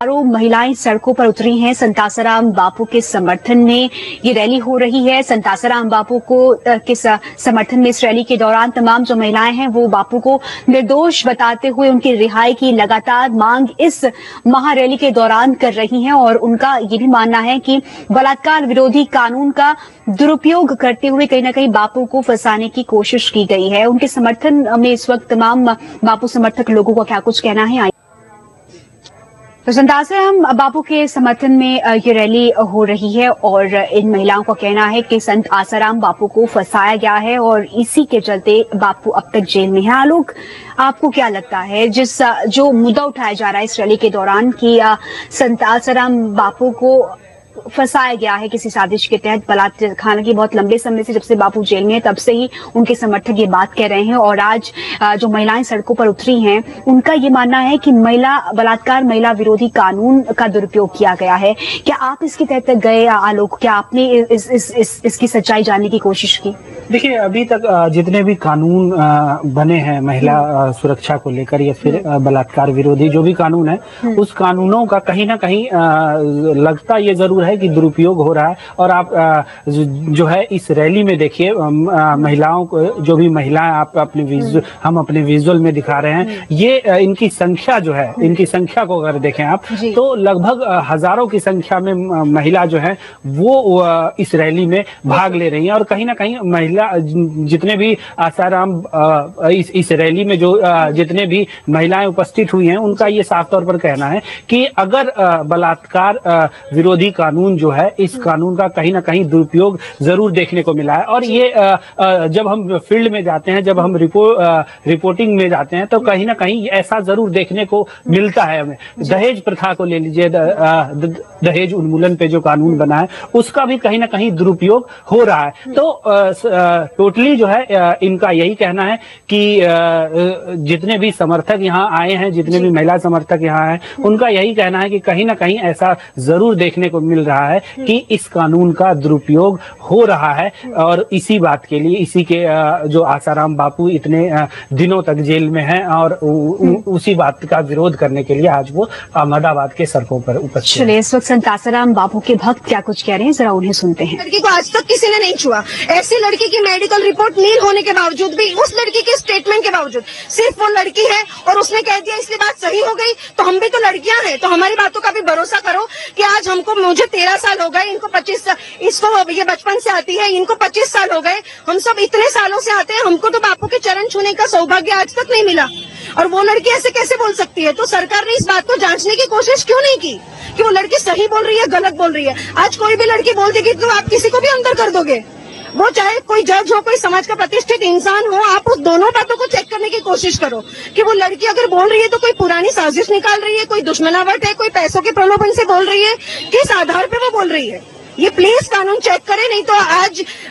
हजारों महिलाएं सड़कों पर उतरी हैं। संत आसाराम बापू के समर्थन में ये रैली हो रही है। संत आसाराम बापू को के समर्थन में इस रैली के दौरान तमाम जो महिलाएं हैं वो बापू को निर्दोष बताते हुए उनकी रिहाई की लगातार मांग इस महारैली के दौरान कर रही हैं और उनका ये भी मानना है कि बलात्कार विरोधी कानून का दुरुपयोग करते हुए कहीं न कहीं बापू को फंसाने की कोशिश की गई है। उनके समर्थन में इस वक्त तमाम बापू समर्थक लोगों का क्या कुछ कहना है। तो संत आसाराम बापू के समर्थन में ये रैली हो रही है और इन महिलाओं का कहना है कि संत आसाराम बापू को फंसाया गया है और इसी के चलते बापू अब तक जेल में है। आलोक, आपको क्या लगता है जो मुद्दा उठाया जा रहा है इस रैली के दौरान कि संत आसाराम बापू को फंसाया गया है किसी साजिश के तहत बलात्कार, हालांकि बहुत लंबे समय से जब से बापू जेल में है तब से ही उनके समर्थक ये बात कह रहे हैं और आज जो महिलाएं सड़कों पर उतरी हैं उनका ये मानना है कि महिला विरोधी कानून का दुरुपयोग किया गया है। क्या आप इसके तहत गए आलोक? क्या आपने इसकी सच्चाई जानने की कोशिश की? देखिए, अभी तक जितने भी कानून बने हैं महिला सुरक्षा को लेकर या फिर बलात्कार विरोधी जो भी कानून है उस कानूनों का कहीं ना कहीं लगता ये जरूर है कि दुरुपयोग हो रहा है। और आप जो है इस रैली में देखिए महिलाओं को, जो भी महिलाएं आप हम अपने विजुअल में दिखा रहे हैं, ये इनकी संख्या जो है, इनकी संख्या को अगर देखें आप तो लगभग हजारों की संख्या में महिला जो है वो इस रैली में भाग ले रही हैं। और कहीं ना कहीं महिला जितने भी आसाराम इस रैली में जो जितने भी महिलाएं उपस्थित हुई हैं उनका ये साफ तौर पर कहना है कि अगर बलात्कार विरोधी कानून जो है इस कानून का कहीं ना कहीं दुरुपयोग जरूर देखने को मिला है। और ये जब हम फील्ड में जाते हैं, जब हम रिपोर्टिंग में जाते हैं तो कहीं ना कहीं ऐसा जरूर देखने को मिलता है हमें। दहेज प्रथा को ले लीजिए, दहेज उन्मूलन पे जो कानून बना है उसका भी कहीं ना कहीं दुरुपयोग हो रहा है। तो टोटली जो है इनका यही कहना है कि जितने भी समर्थक यहाँ आए हैं, जितने भी महिला समर्थक यहाँ हैं, उनका यही कहना है कि कहीं ना कहीं ऐसा जरूर देखने को मिल रहा है कि इस कानून का दुरुपयोग हो रहा है। और इसी बात के लिए, इसी के जो आसाराम बापू इतने दिनों तक जेल में हैं और उसी बात का विरोध करने के लिए आज वो अहमदाबाद के सड़कों पर उपस्थित। चलिए, इस वक्त संत आसाराम बापू के भक्त क्या कुछ कह रहे हैं, जरा उन्हें सुनते हैं। लड़की को आज तक किसी ने नहीं छुआ। ऐसी लड़की की मेडिकल रिपोर्ट नील होने के बावजूद भी, उस लड़की के स्टेटमेंट के बावजूद, सिर्फ वो लड़की है और उसने कह दिया इसलिए बात सही हो गई। तो हम भी तो लड़कियां हैं, तो हमारी बातों का भी भरोसा करो कि आज मुझे 13 साल हो गए, इनको 25 साल, इसको ये बचपन से आती है, इनको 25 साल हो गए, हम सब इतने सालों से आते हैं, हमको तो बापू के चरण छूने का सौभाग्य आज तक नहीं मिला। और वो लड़की ऐसे कैसे बोल सकती है? तो सरकार ने इस बात को जांचने की कोशिश क्यों नहीं की कि वो लड़की सही बोल रही है, गलत बोल रही है? आज कोई भी लड़की बोल देगी तो आप किसी को भी अंदर कर दोगे। वो चाहे कोई जज हो, कोई समाज का प्रतिष्ठित इंसान हो, आप उस दोनों बातों को चेक करने की कोशिश करो कि वो लड़की अगर बोल रही है तो कोई पुरानी साजिश निकाल रही है, कोई दुश्मनावट है, कोई पैसों के प्रलोभन से बोल रही है, किस आधार पे वो बोल रही है? ये प्लीज कानून चेक करें। नहीं तो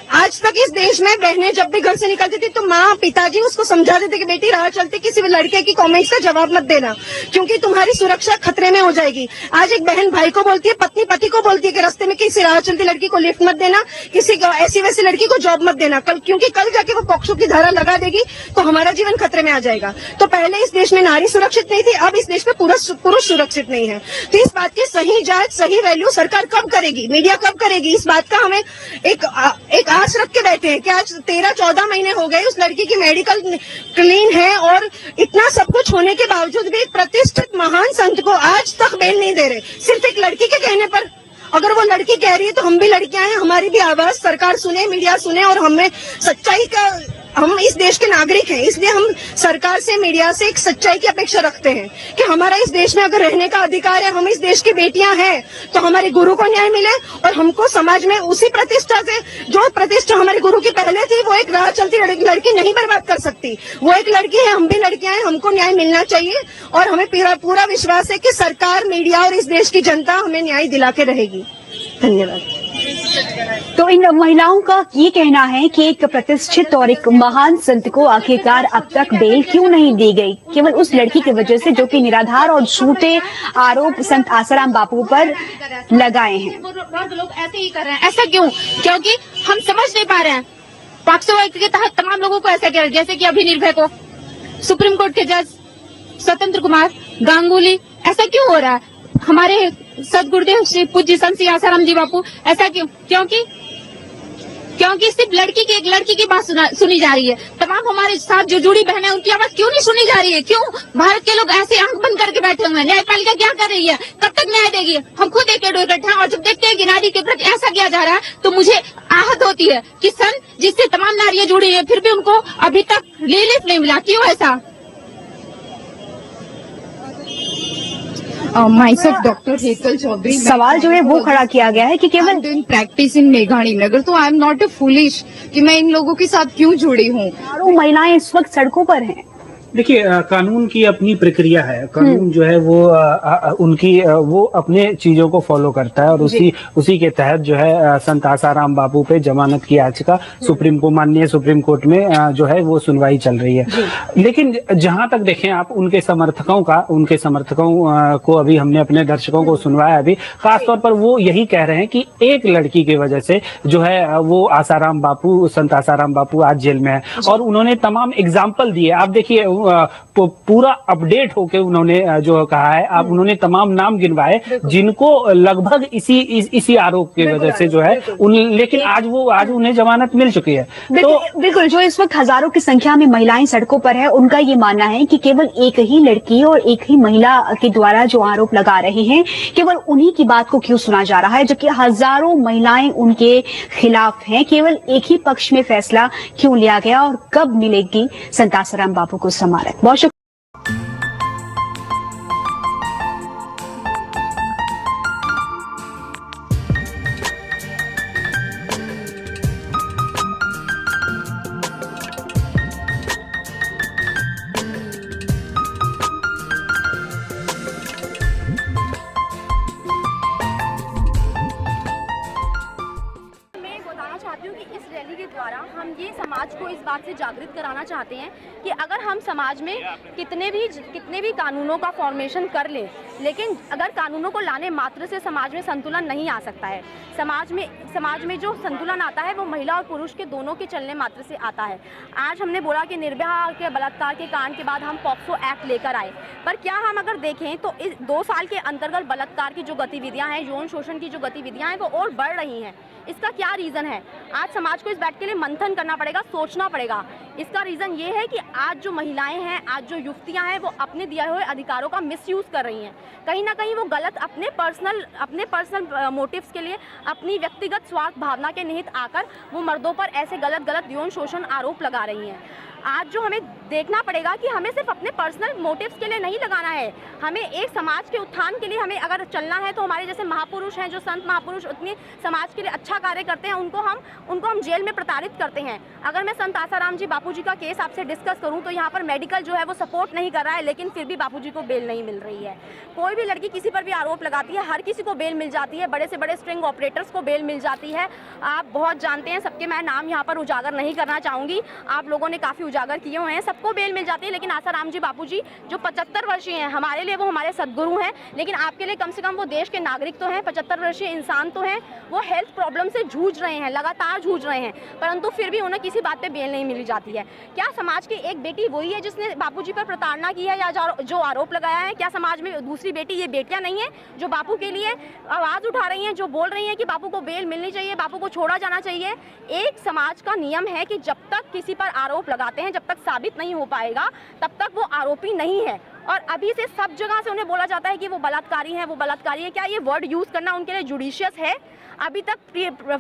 आज तक इस देश में बहनें जब भी घर से निकलती थी तो माँ पिताजी उसको समझा देते कि बेटी राह चलते किसी भी लड़के की कमेंट्स का जवाब मत देना क्योंकि तुम्हारी सुरक्षा खतरे में हो जाएगी। आज एक बहन भाई को बोलती है, पत्नी पति को बोलती है कि रास्ते में किसी राह चलती लड़की को लिफ्ट मत देना, किसी ऐसी वैसी लड़की को जॉब मत देना, क्योंकि कल जाके वो पॉक्सो की धारा लगा देगी तो हमारा जीवन खतरे में आ जाएगा। तो पहले इस देश में नारी सुरक्षित नहीं थी, अब इस देश में पुरुष सुरक्षित नहीं है। तो इस बात की सही जांच, सही वैल्यू सरकार कब करेगी, मीडिया कब करेगी? इस बात का हमें एक आस रख के बैठे हैं कि आज 13-14 महीने हो गए, उस लड़की की मेडिकल क्लीन है और इतना सब कुछ होने के बावजूद भी एक प्रतिष्ठित महान संत को आज तक बेल नहीं दे रहे, सिर्फ एक लड़की के कहने पर। अगर वो लड़की कह रही है तो हम भी लड़कियां हैं, हमारी भी आवाज सरकार सुने, मीडिया सुने और हमें सच्चाई का, हम इस देश के नागरिक हैं, इसलिए हम सरकार से, मीडिया से एक सच्चाई की अपेक्षा रखते हैं कि हमारा इस देश में अगर रहने का अधिकार है, हम इस देश की बेटियां हैं, तो हमारे गुरु को न्याय मिले और हमको समाज में उसी प्रतिष्ठा से, जो प्रतिष्ठा हमारे गुरु की पहले थी, वो एक राह चलती लड़की नहीं बर्बाद कर सकती। वो एक लड़की है, हम भी लड़कियां हैं, हमको न्याय मिलना चाहिए और हमें पूरा विश्वास है कि सरकार, मीडिया और इस देश की जनता हमें न्याय दिला के रहेगी। धन्यवाद। तो इन महिलाओं का ये कहना है कि एक प्रतिष्ठित और एक महान संत को आखिरकार अब तक बेल क्यों नहीं दी गई, केवल उस लड़की की वजह से जो कि निराधार और झूठे आरोप संत आसाराम बापू पर लगाए हैं। लोग ऐसे ही कर रहे हैं, ऐसा क्यों? क्योंकि हम समझ नहीं पा रहे हैं। पॉक्सो एक्ट के तहत तमाम लोगों को ऐसा किया, जैसे कि अभी निर्भय को, सुप्रीम कोर्ट के जज स्वतंत्र कुमार, गांगुली, ऐसा क्यों हो रहा है? हमारे सदगुरुदेव श्री पूज्य संत श्री आसाराम जी बापू, ऐसा क्यों? क्योंकि सिर्फ एक लड़की की बात सुनी जा रही है। तमाम हमारे साथ जो जुड़ी बहनें, उनकी आवाज क्यों नहीं सुनी जा रही है? क्यों भारत के लोग ऐसे आंख बंद करके बैठे हुए हैं? न्यायपालिका क्या कर रही है? कब तक न्याय देगी? हम खुद एक इकट्ठा, और जब देखते हैं कि नारी के प्रति ऐसा किया जा रहा है तो मुझे आहत होती है कि सन जिससे तमाम नारियां जुड़ी है, फिर भी उनको अभी तक रिलीफ नहीं मिला। क्यों ऐसा? myself doctor Hetal Chaudhary. सवाल जो है वो खड़ा किया गया है कि केवल प्रैक्टिस इन मेघाणी नगर, तो I am not a foolish कि मैं इन लोगों के साथ क्यों जुड़ी हूँ। हजारों महिलाएं इस वक्त सड़कों पर हैं। देखिए, कानून की अपनी प्रक्रिया है। कानून जो है वो वो अपने चीजों को फॉलो करता है, और उसी के तहत जो है संत आसाराम बापू पे जमानत की याचिका माननीय सुप्रीम कोर्ट में जो है वो सुनवाई चल रही है। लेकिन जहां तक देखें आप, उनके समर्थकों को अभी हमने अपने दर्शकों को सुनवाया अभी, खासतौर पर वो यही कह रहे हैं कि एक लड़की की वजह से जो है वो संत आसाराम बापू आज जेल में है। और उन्होंने तमाम एग्जाम्पल दिए। आप देखिए, पूरा अपडेट होके उन्होंने जो कहा है, आप उन्होंने तमाम नाम गिनवाए जिनको लगभग इसी आरोप की वजह से जो है लेकिन आज उन्हें जमानत मिल चुकी है। तो बिल्कुल, जो इस वक्त हजारों की संख्या में महिलाएं सड़कों पर है, उनका ये मानना है कि केवल एक ही लड़की और एक ही महिला के द्वारा जो आरोप लगा रहे हैं, केवल उन्हीं की बात को क्यों सुना जा रहा है, जबकि हजारों महिलाएं उनके खिलाफ हैं। केवल एक ही पक्ष में फैसला क्यों लिया गया और कब मिलेगी संत आसाराम बापू को समारक? बहुत शुक्रिया। चाहती हूँ कि इस रैली के द्वारा हम ये समाज को इस बात से जागृत कराना चाहते हैं कि अगर हम समाज में कितने भी कानूनों का फॉर्मेशन कर लें, लेकिन अगर कानूनों को लाने मात्र से समाज में संतुलन नहीं आ सकता है। समाज में जो संतुलन आता है वो महिला और पुरुष के दोनों के चलने मात्र से आता है। आज हमने बोला कि निर्भया के बलात्कार के कांड के बाद हम पॉक्सो एक्ट लेकर आए, पर क्या हम अगर देखें तो इस 2 साल के अंतर्गत बलात्कार की जो गतिविधियां हैं, यौन शोषण की जो गतिविधियां हैं, वो और बढ़ रही हैं। इसका क्या रीज़न है? आज समाज को इस बात के लिए मंथन करना पड़ेगा, सोचना पड़ेगा। इसका रीज़न ये है कि आज जो महिलाएं हैं, आज जो युवतियां हैं, वो अपने दिए हुए अधिकारों का मिसयूज़ कर रही हैं। कहीं ना कहीं वो गलत अपने पर्सनल मोटिव्स के लिए, अपनी व्यक्तिगत स्वार्थ भावना के निहित आकर वो मर्दों पर ऐसे गलत यौन शोषण आरोप लगा रही हैं। आज जो हमें देखना पड़ेगा कि हमें सिर्फ अपने पर्सनल मोटिव्स के लिए नहीं लगाना है, हमें एक समाज के उत्थान के लिए हमें अगर चलना है तो हमारे जैसे महापुरुष हैं, जो संत महापुरुष उतने समाज के लिए अच्छा कार्य करते हैं, उनको हम जेल में प्रताड़ित करते हैं। अगर मैं संत आसाराम जी बापू जी का केस आपसे डिस्कस करूं तो यहाँ पर मेडिकल जो है वो सपोर्ट नहीं कर रहा है, लेकिन फिर भी बापू जी को बेल नहीं मिल रही है। कोई भी लड़की किसी पर भी आरोप लगाती है, हर किसी को बेल मिल जाती है, बड़े से बड़े स्ट्रिंग ऑपरेटर्स को बेल मिल जाती है। आप बहुत जानते हैं, सबके मैं नाम यहाँ पर उजागर नहीं करना चाहूँगी, आप लोगों ने काफ़ी उजागर किए हुए हैं, सबको बेल मिल जाती है। लेकिन आसाराम जी बापू जी जो 75 वर्षीय हैं, हमारे लिए वो हमारे सदगुरु हैं, लेकिन आपके लिए कम से कम वो देश के नागरिक तो हैं, 75 वर्षीय इंसान तो हैं। वो हेल्थ प्रॉब्लम से जूझ रहे हैं, लगातार जूझ रहे हैं, परंतु फिर भी उन्हें किसी बात पे बेल नहीं मिली जाती है। क्या समाज की एक बेटी वही है जिसने बापू जी पर प्रताड़ना की है या जो आरोप लगाया है? क्या समाज में दूसरी बेटी, ये बेटियां नहीं है जो बापू के लिए आवाज उठा रही हैं, जो बोल रही हैं कि बापू को बेल मिलनी चाहिए, बापू को छोड़ा जाना चाहिए? एक समाज का नियम है कि जब तक किसी पर आरोप लगाते हैं, जब तक साबित नहीं हो पाएगा, तब तक वो आरोपी नहीं है। और अभी से सब जगह से उन्हें बोला जाता है कि वो बलात्कारी हैं, वो बलात्कारी है। क्या ये वर्ड यूज करना उनके लिए जुडिशियस है? अभी तक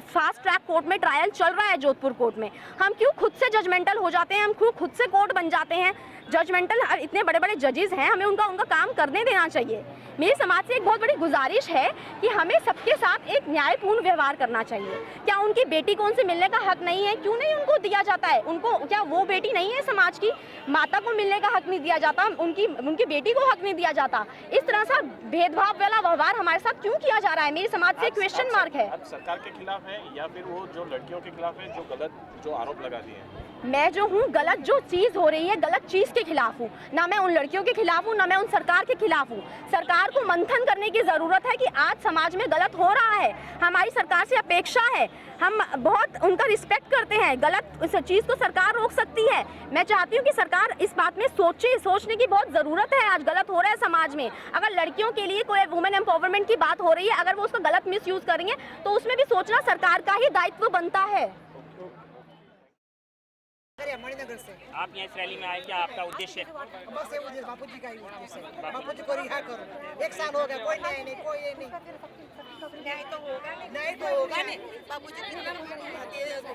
फास्ट ट्रैक कोर्ट में ट्रायल चल रहा है, जोधपुर कोर्ट में। हम क्यों खुद से जजमेंटल हो जाते हैं, हम क्यों खुद से कोर्ट बन जाते हैं जजमेंटल? इतने बड़े बड़े जजेस हैं, हमें उनका काम करने देना चाहिए। मेरी समाज से एक बहुत बड़ी गुजारिश है कि हमें सबके साथ एक न्यायपूर्ण व्यवहार करना चाहिए। क्या उनकी बेटी को उनसे मिलने का हक नहीं है? क्यों नहीं उनको दिया जाता है? उनको क्या वो बेटी नहीं है समाज की? माता को मिलने का हक नहीं दिया जाता, उनकी बेटी को हक नहीं दिया जाता। इस तरह से भेदभाव वाला व्यवहार हमारे साथ क्यों किया जा रहा है? मेरी समाज से क्वेश्चन मार्क है। आप सरकार के खिलाफ है या फिर वो जो लड़कियों के खिलाफ है जो गलत जो आरोप लगा दिए हैं? मैं जो हूँ, गलत जो चीज हो रही है, गलत चीज के खिलाफ हूँ, ना मैं उन लड़कियों के खिलाफ हूँ, ना मैं उन सरकार के खिलाफ हूँ। सरकार को मंथन करने की ज़रूरत है कि आज समाज में गलत हो रहा है, हमारी सरकार से अपेक्षा है, हम बहुत उनका रिस्पेक्ट करते हैं, गलत चीज़ तो सरकार रोक सकती है। मैं चाहती हूँ कि सरकार इस बात में सोचने की बहुत ज़रूरत है। आज गलत हो रहा है समाज में, अगर लड़कियों के लिए कोई वुमेन एम्पावरमेंट की बात हो रही है, अगर वो उसका गलत मिसयूज़ करेंगे तो उसमें भी सोचना सरकार का ही दायित्व बनता है। मणिनगर से आप यहाँ इस रैली में आए, क्या आपका उद्देश्य? बस ये उद्देश्य बापू जी का ही उद्देश्य है, बापू जी को रिहा करो। 1 साल हो गया, कोई न्याय नहीं, कोई ये नहीं, न्याय तो होगा नहीं, न्याय तो होगा नहीं। बापू जी कितना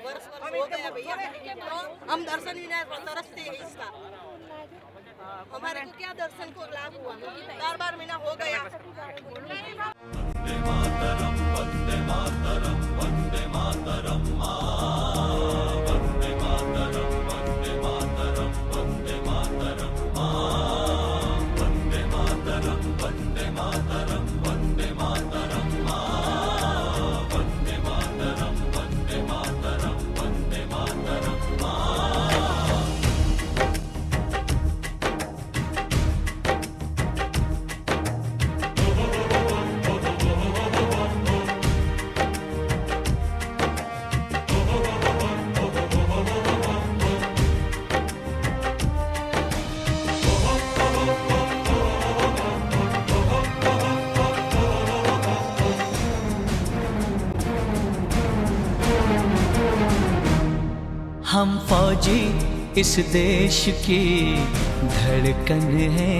वर्ष हो गया भैया, तो हम दर्शन ही नहीं तरसते हैं इसका, हमारे को क्या दर्शन को लाभ हुआ, 4 महीना हो गया। हम फौजी इस देश की धड़कन है,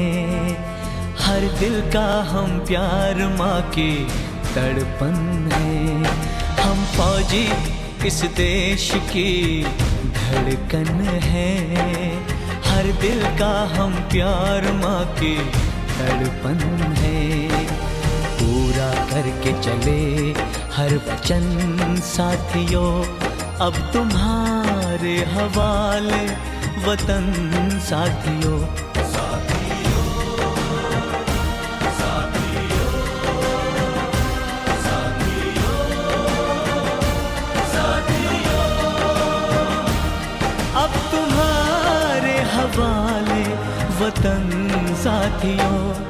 हर दिल का हम प्यार माँ की तड़पन है। हम फौजी इस देश की धड़कन है, हर दिल का हम प्यार माँ की तड़पन है। पूरा करके चले हर वचन साथियों, अब तुम्हारे हवाले वतन साथियों। अब तुम्हारे हवाले वतन साथियों।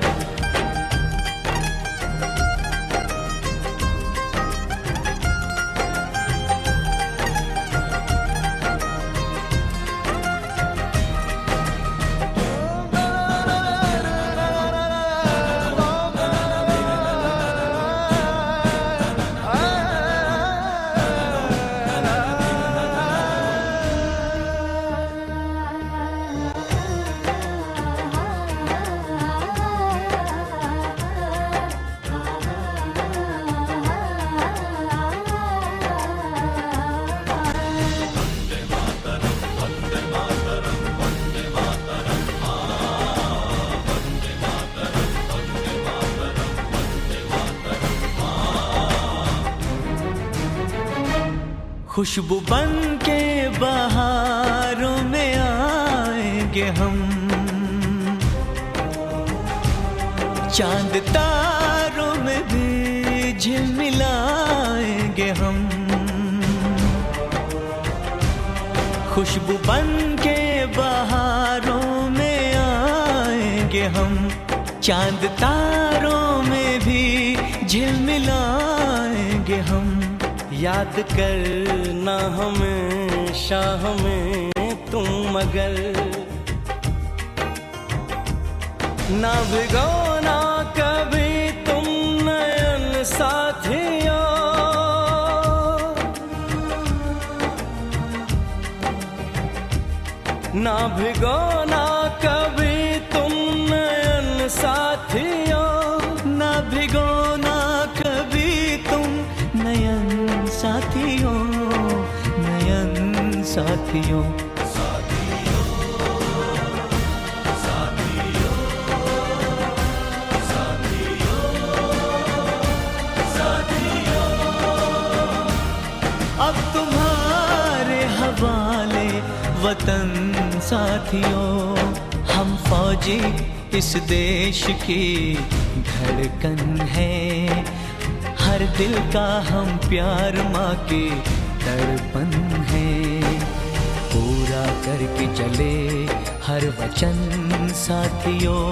खुशबू बन के बहारों में आएंगे हम, चांद तारों में भी झिलमिलाएंगे हम। खुशबू बन के बहारों में आएंगे हम, चांद तारों में भी झिलमिलाएंगे हम। याद करना हमेशा हमें तुम, मगर ना भिगोना कभी तुम नयन साथियों। ना भिगोना कभी तुम नयन साथियों, ना भिगोना कभी तुम नयन साथियों, नयन साथियों। अब तुम्हारे हवाले वतन साथियों। हम फौजी इस देश की धड़कन है, हर दिल का हम प्यार माँ की तड़पन है। पूरा करके चले हर हर वचन साथियों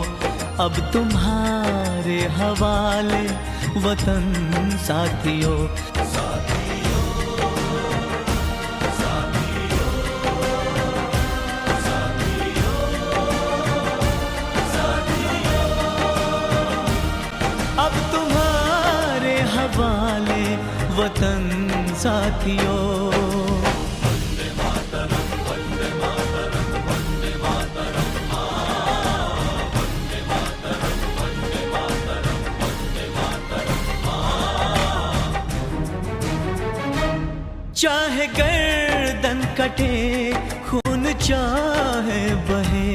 अब तुम्हारे हवाले वतन साथियों। अब तुम्हारे हवाले वतन साथियों। चाहे गर्दन कटे खून चाहे बहे,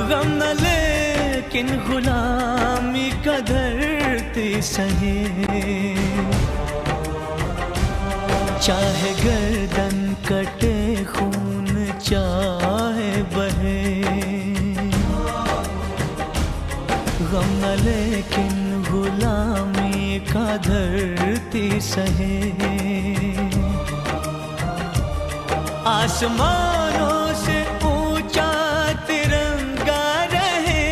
गम न लेकिन गुलामी का धरती सहे। चाहे गर्दन कटे खून चाहे बहे, गम न लेकिन गुलामी का धरती सहे। आसमानों से ऊंचा तिरंगा रहे,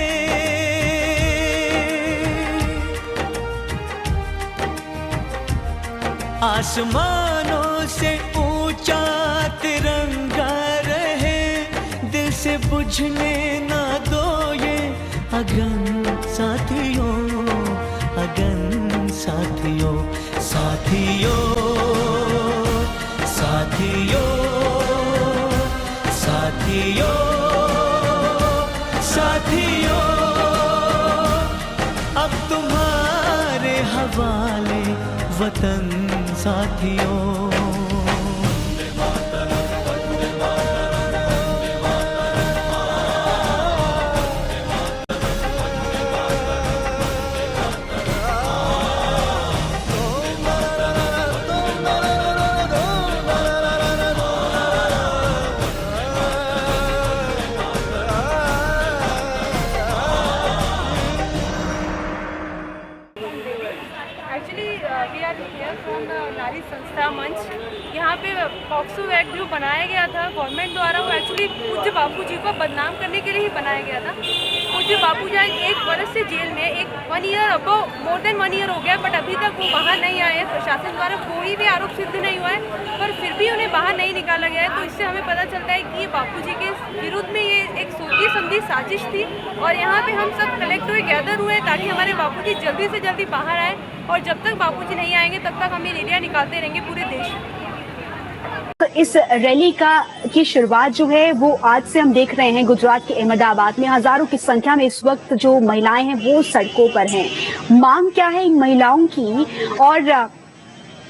आसमानों से ऊंचा तिरंगा रहे। दिल से बुझने ना दो ये अगन साथियों, अगन साथियों। साथियों साथियों साथियों साथियों, अब तुम्हारे हवाले वतन साथियों। नारी संस्था मंच, यहाँ पे पॉक्सो एक्ट जो बनाया गया था गवर्नमेंट द्वारा, वो एक्चुअली पूज्य बापू जी को बदनाम करने के लिए ही बनाया गया था। पूज्य बापू जी 1 वर्ष से जेल में, 1 ईयर अब मोर देन 1 ईयर हो गया, बट अभी तक वो बाहर नहीं आए हैं। प्रशासन द्वारा कोई भी आरोप सिद्ध नहीं हुआ है, पर फिर भी उन्हें बाहर नहीं निकाला गया है। तो इससे हमें पता चलता है कि ये बापू जी के विरुद्ध में ये एक सोची समझी साजिश थी। और यहाँ पे हम सब कलेक्ट हुए, गैदर हुए ताकि हमारे बापू जी जल्दी से जल्दी बाहर आए। और जब तक बापूजी नहीं आएंगे तब तक हम ये रैलियां निकालते रहेंगे पूरे देश में। तो इस रैली की शुरुआत जो है वो आज से हम देख रहे हैं गुजरात के अहमदाबाद में। हजारों की संख्या में इस वक्त जो महिलाएं हैं वो सड़कों पर हैं। मांग क्या है इन महिलाओं की,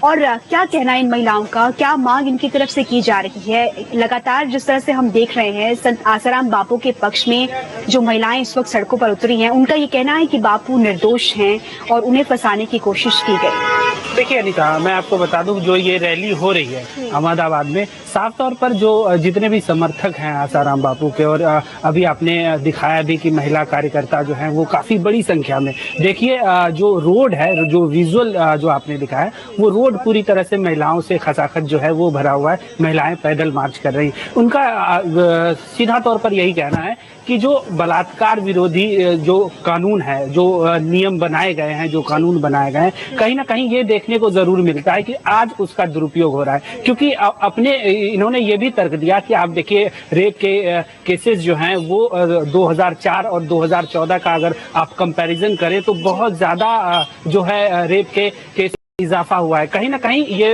और क्या कहना है इन महिलाओं का, क्या मांग इनकी तरफ से की जा रही है। लगातार जिस तरह से हम देख रहे हैं संत आसाराम बापू के पक्ष में जो महिलाएं इस वक्त सड़कों पर उतरी हैं, उनका ये कहना है कि बापू निर्दोष हैं और उन्हें फंसाने की कोशिश की गई। देखिए अनीता, मैं आपको बता दूं जो ये रैली हो रही है अहमदाबाद में, साफ तौर पर जो जितने भी समर्थक हैं आसाराम बापू के, और अभी आपने दिखाया भी कि महिला कार्यकर्ता जो हैं वो काफी बड़ी संख्या में। देखिए जो रोड है, जो विजुअल जो आपने दिखाया, वो रोड पूरी तरह से महिलाओं से खचाखच जो है वो भरा हुआ है। महिलाएं पैदल मार्च कर रही। उनका सीधा तौर पर यही कहना है कि जो बलात्कार विरोधी जो कानून है, जो नियम बनाए गए हैं, जो कानून बनाए गए हैं, कहीं ना कहीं ये देखने को जरूर मिलता है कि आज उसका दुरुपयोग हो रहा है। क्योंकि अपने इन्होंने ये भी तर्क दिया कि आप देखिए रेप के केसेस जो हैं वो 2004 और 2014 का अगर आप कंपैरिजन करें तो बहुत ज्यादा जो है रेप के केस इजाफा हुआ है। कहीं ना कहीं ये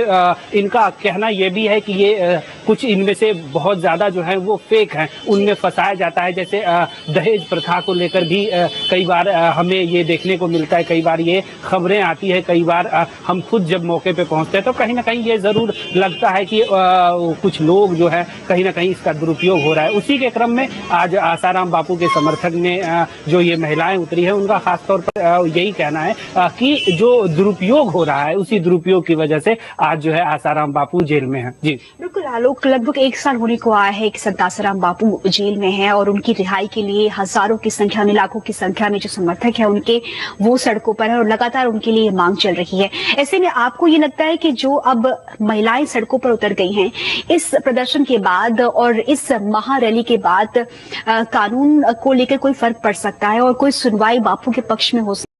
इनका कहना ये भी है कि ये कुछ इनमें से बहुत ज्यादा जो है वो फेक हैं, उनमें फंसाया जाता है। जैसे दहेज प्रथा को लेकर भी कई बार हमें ये देखने को मिलता है, कई बार ये खबरें आती है, कई बार हम खुद जब मौके पे पहुंचते हैं तो कहीं ना कहीं ये जरूर लगता है कि कुछ लोग जो है कहीं ना कहीं इसका दुरुपयोग हो रहा है। उसी के क्रम में आज आसाराम बापू के समर्थक में जो ये महिलाएं उतरी है, उनका खासतौर पर यही कहना है कि जो दुरुपयोग हो रहा है उसी दुरुपयोग की वजह से आज जो है आसाराम बापू जेल में है। जी बिल्कुल आलोक, लगभग 1 साल होने को आया है कि संतासाराम बापू जेल में हैं और उनकी रिहाई के लिए हजारों की संख्या में, लाखों की संख्या में जो समर्थक है उनके, वो सड़कों पर है और लगातार उनके लिए मांग चल रही है। ऐसे में आपको ये लगता है कि जो अब महिलाएं सड़कों पर उतर गई हैं इस प्रदर्शन के बाद और इस महारैली के बाद कानून को लेकर कोई फर्क पड़ सकता है और कोई सुनवाई बापू के पक्ष में हो सकती है?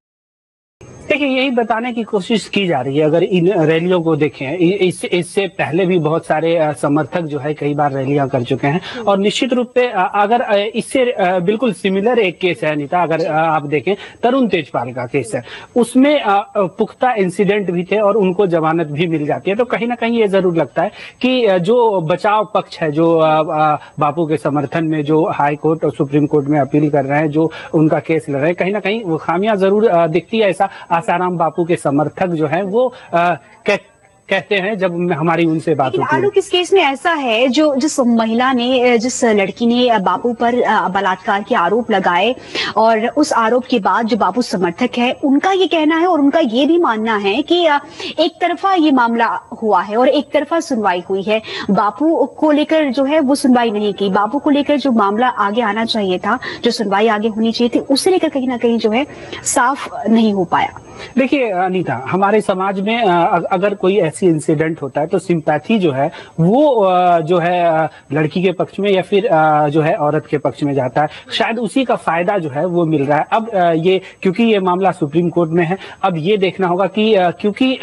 देखिए, यही बताने की कोशिश की जा रही है। अगर इन रैलियों को देखें, इससे पहले भी बहुत सारे समर्थक जो है कई बार रैलियां कर चुके हैं और निश्चित रूप से अगर इससे बिल्कुल सिमिलर एक केस है अनीता, अगर आप देखें तरुण तेजपाल का केस है, उसमें पुख्ता इंसिडेंट भी थे और उनको जमानत भी मिल जाती है। तो कहीं ना कहीं ये जरूर लगता है कि जो बचाव पक्ष है, जो बापू के समर्थन में जो हाई कोर्ट और सुप्रीम कोर्ट में अपील कर रहे हैं, जो उनका केस लड़ रहे हैं, कहीं ना कहीं वो खामियां जरूर दिखती है। ऐसा आसाराम बापू के समर्थक जो हैं वो कहते हैं जब हमारी उनसे बात होती है। आलोक, इस केस में ऐसा है, जो जिस महिला ने, जिस लड़की ने बापू पर बलात्कार के आरोप लगाए और उस आरोप के बाद जो बापू समर्थक है उनका ये कहना है और उनका ये भी मानना है कि एक तरफा ये मामला हुआ है और एक तरफा सुनवाई हुई है। बापू को लेकर जो है वो सुनवाई नहीं की, बापू को लेकर जो मामला आगे आना चाहिए था, जो सुनवाई आगे होनी चाहिए थी, उसे लेकर कहीं ना कहीं जो है साफ नहीं हो पाया। देखिए अनीता, हमारे समाज में अगर कोई ऐसी इंसिडेंट होता है तो सिंपैथी जो है वो जो है लड़की के पक्ष में या फिर जो है औरत के पक्ष में जाता है। शायद उसी का फायदा जो है वो मिल रहा है। अब ये क्योंकि ये मामला सुप्रीम कोर्ट में है, अब ये देखना होगा कि क्योंकि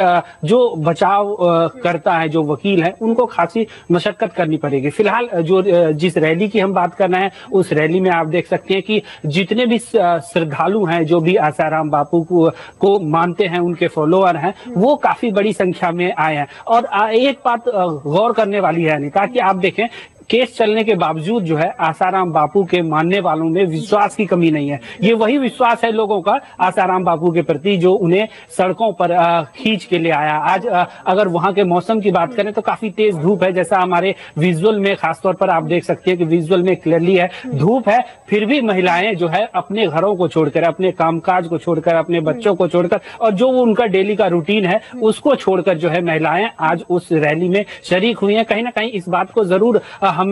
जो बचाव करता है, जो वकील है, उनको खासी मशक्कत करनी पड़ेगी। फिलहाल जो जिस रैली की हम बात कर रहे हैं उस रैली में आप देख सकते हैं कि जितने भी श्रद्धालु हैं, जो भी आसाराम बापू को मानते हैं, उनके फॉलोअर हैं, वो काफी बड़ी संख्या में आए हैं। और एक बात गौर करने वाली है अनीता कि आप देखें केस चलने के बावजूद जो है आसाराम बापू के मानने वालों में विश्वास की कमी नहीं है। ये वही विश्वास है लोगों का आसाराम बापू के प्रति जो उन्हें सड़कों पर खींच के ले आया। आज अगर वहां के मौसम की बात करें तो काफी तेज धूप है, जैसा हमारे विजुअल में खासतौर पर आप देख सकते हैं कि विजुअल में क्लियरली है, धूप है, फिर भी महिलाएं जो है अपने घरों को छोड़कर, अपने कामकाज को छोड़कर, अपने बच्चों को छोड़कर और जो उनका डेली का रूटीन है उसको छोड़कर जो है महिलाएं आज उस रैली में शरीक हुई हैं। कहीं ना कहीं इस बात को जरूर हम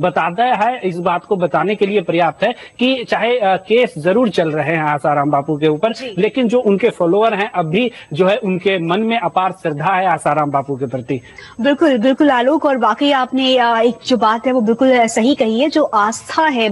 बताता है, इस बात को बताने के लिए पर्याप्त है कि चाहे केस जरूर चल रहे हैं आसाराम बापू के ऊपर, लेकिन जो उनके फॉलोअर हैं अब भी जो है उनके मन में अपार श्रद्धा है आसाराम बापू के प्रति। बिल्कुल बिल्कुल आलोक, और वाकई आपने एक जो बात है वो बिल्कुल सही कही है। जो आस्था है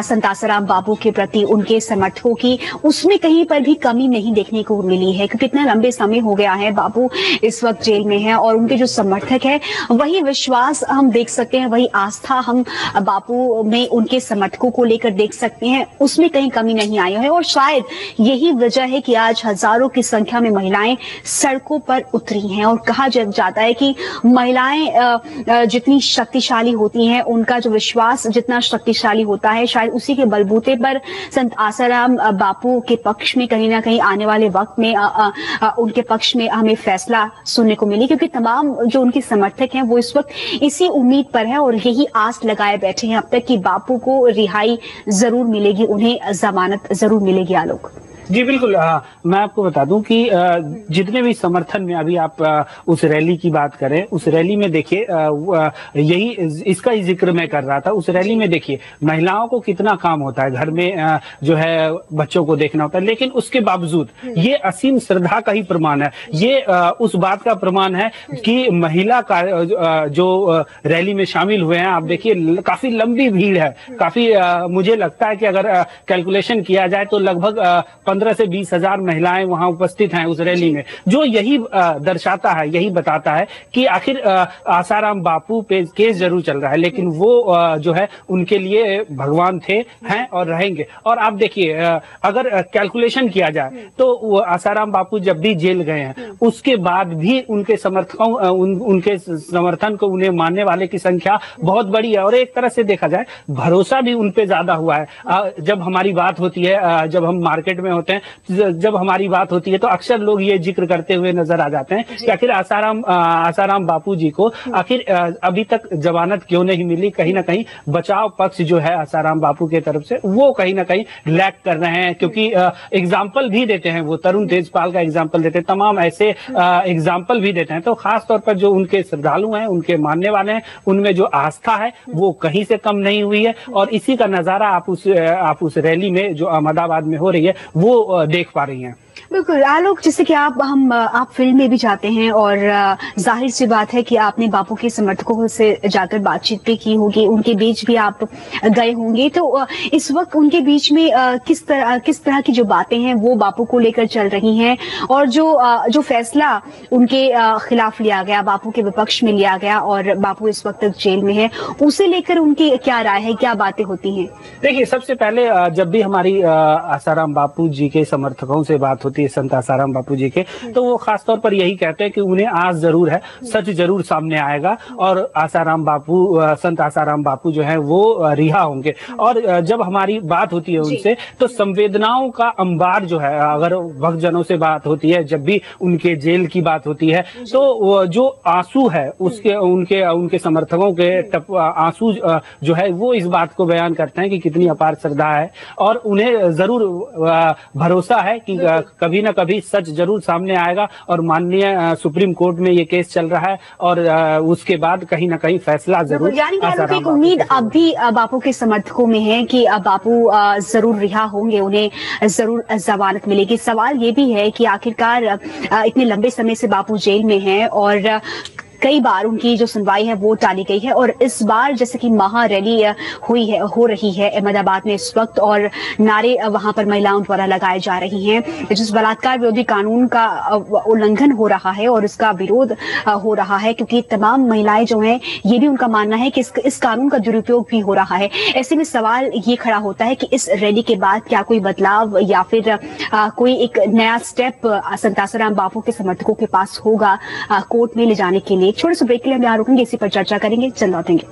संतासाराम बापू के प्रति उनके समर्थकों की, उसमें कहीं पर भी कमी नहीं देखने को मिली है, क्योंकि इतना लंबे समय हो गया है बापू इस वक्त जेल में है और उनके जो समर्थक है वही विश्वास हम देख सकते हैं, वही आस्था हम बापू में उनके समर्थकों को लेकर देख सकते हैं, उसमें कहीं कमी नहीं आई है। और शायद यही वजह है कि आज हजारों की संख्या में महिलाएं सड़कों पर उतरी हैं। और कहा जाता है कि महिलाएं जितनी शक्तिशाली होती हैं, उनका जो विश्वास जितना शक्तिशाली होता है, शायद उसी के बलबूते पर संत आसाराम बापू के पक्ष में कहीं ना कहीं आने वाले वक्त में उनके पक्ष में हमें फैसला सुनने को मिले, क्योंकि तमाम जो उनके समर्थक हैं वो इस वक्त इसी उम्मीद पर है और यही आस लगाए बैठे हैं अब तक कि बापू को रिहाई जरूर मिलेगी, उन्हें जमानत जरूर मिलेगी। आलोक जी बिल्कुल, मैं आपको बता दूं कि जितने भी समर्थन में अभी आप उस रैली की बात करें, उस रैली में देखिए यही इसका ही जिक्र मैं कर रहा था। उस रैली में देखिए महिलाओं को कितना काम होता है, घर में जो है बच्चों को देखना होता है, लेकिन उसके बावजूद ये असीम श्रद्धा का ही प्रमाण है। ये उस बात का प्रमाण है कि महिला का जो रैली में शामिल हुए हैं, आप देखिए काफी लंबी भीड़ है, काफी मुझे लगता है कि अगर कैलकुलेशन किया जाए तो लगभग 15 से 20 हजार महिलाएं वहां उपस्थित हैं उस रैली में, जो यही दर्शाता है, यही बताता है कि आखिर आसाराम बापू पे केस जरूर चल रहा है, लेकिन वो जो है उनके लिए भगवान थे, हैं और रहेंगे। और आप देखिए अगर कैलकुलेशन किया जाए तो वो आसाराम बापू जब भी जेल गए हैं उसके बाद भी उनके समर्थकों उनके समर्थन को, उन्हें मानने वाले की संख्या बहुत बड़ी है। और एक तरह से देखा जाए भरोसा भी उन पे ज्यादा हुआ है। जब हमारी बात होती है, जब हम मार्केट में होते होते हैं, जब हमारी बात होती है तो अक्सर लोग ये जिक्र करते हुए नजर आ जाते हैं कि आखिर आसाराम बापू जी को आखिर अभी तक जमानत क्यों नहीं मिली। कहीं ना कहीं बचाव पक्ष जो है आसाराम बापू के तरफ से वो कहीं ना कहीं लैक कर रहे हैं, क्योंकि एग्जाम्पल भी देते हैं, वो तरुण तेजपाल का एग्जाम्पल देते हैं, तमाम ऐसे एग्जाम्पल भी देते हैं। तो खास तौर पर जो उनके श्रद्धालु हैं, उनके मानने वाले हैं, उनमें जो आस्था है वो कहीं से कम नहीं हुई है। और इसी का नजारा आप उस रैली में जो अहमदाबाद में हो रही है वो देख पा रही हैं। बिल्कुल आलोक, जैसे कि आप फील्ड में भी जाते हैं और जाहिर सी बात है कि आपने बापू के समर्थकों से जाकर बातचीत भी की होगी, उनके बीच भी आप गए होंगे। तो इस वक्त उनके बीच में किस तरह की जो बातें हैं वो बापू को लेकर चल रही हैं, और जो फैसला उनके खिलाफ लिया गया, बापू के विपक्ष में लिया गया और बापू इस वक्त जेल में है, उसे लेकर उनकी क्या राय है, क्या बातें होती हैं? देखिए, सबसे पहले जब भी हमारी आसाराम बापू जी के समर्थकों से बात होती है, संत आसाराम बापू जी के, तो वो खासतौर पर यही कहते हैं कि उन्हें आस जरूर है, सच जरूर सामने आएगा और संत आसाराम बापू जो है वो रिहा होंगे। और जब हमारी बात होती है उनसे तो संवेदनाओं का अंबार जो है, अगर भक्तजनों से बात होती है, जब भी उनके जेल की बात होती है, तो जो आंसू है उनके समर्थकों के आंसू जो है वो इस बात को बयान करते हैं कि कितनी अपार श्रद्धा है और उन्हें जरूर भरोसा है कि कभी न कभी सच जरूर सामने आएगा। और माननीय सुप्रीम कोर्ट में ये केस चल रहा है और उसके बाद कहीं ना कहीं फैसला जरूर। यानी कि एक उम्मीद अब भी बापू के समर्थकों में है कि बापू जरूर रिहा होंगे, उन्हें जरूर जमानत मिलेगी। सवाल ये भी है कि आखिरकार इतने लंबे समय से बापू जेल में हैं और कई बार उनकी जो सुनवाई है वो टाली गई है, और इस बार जैसे कि महा रैली हो रही है अहमदाबाद में इस वक्त, और नारे वहां पर महिलाओं द्वारा लगाए जा रही हैं, जिस बलात्कार विरोधी कानून का उल्लंघन हो रहा है और इसका विरोध हो रहा है, क्योंकि तमाम महिलाएं जो हैं ये भी उनका मानना है कि इस कानून का दुरुपयोग भी हो रहा है। ऐसे में सवाल ये खड़ा होता है कि इस रैली के बाद क्या कोई बदलाव या फिर कोई एक नया स्टेप संत आसाराम बापू के समर्थकों के पास होगा कोर्ट में ले जाने के लिए। छोटे से ब्रेक के लिए हम यहाँ रुकेंगे, इसी पर चर्चा करेंगे, चल लौटेंगे।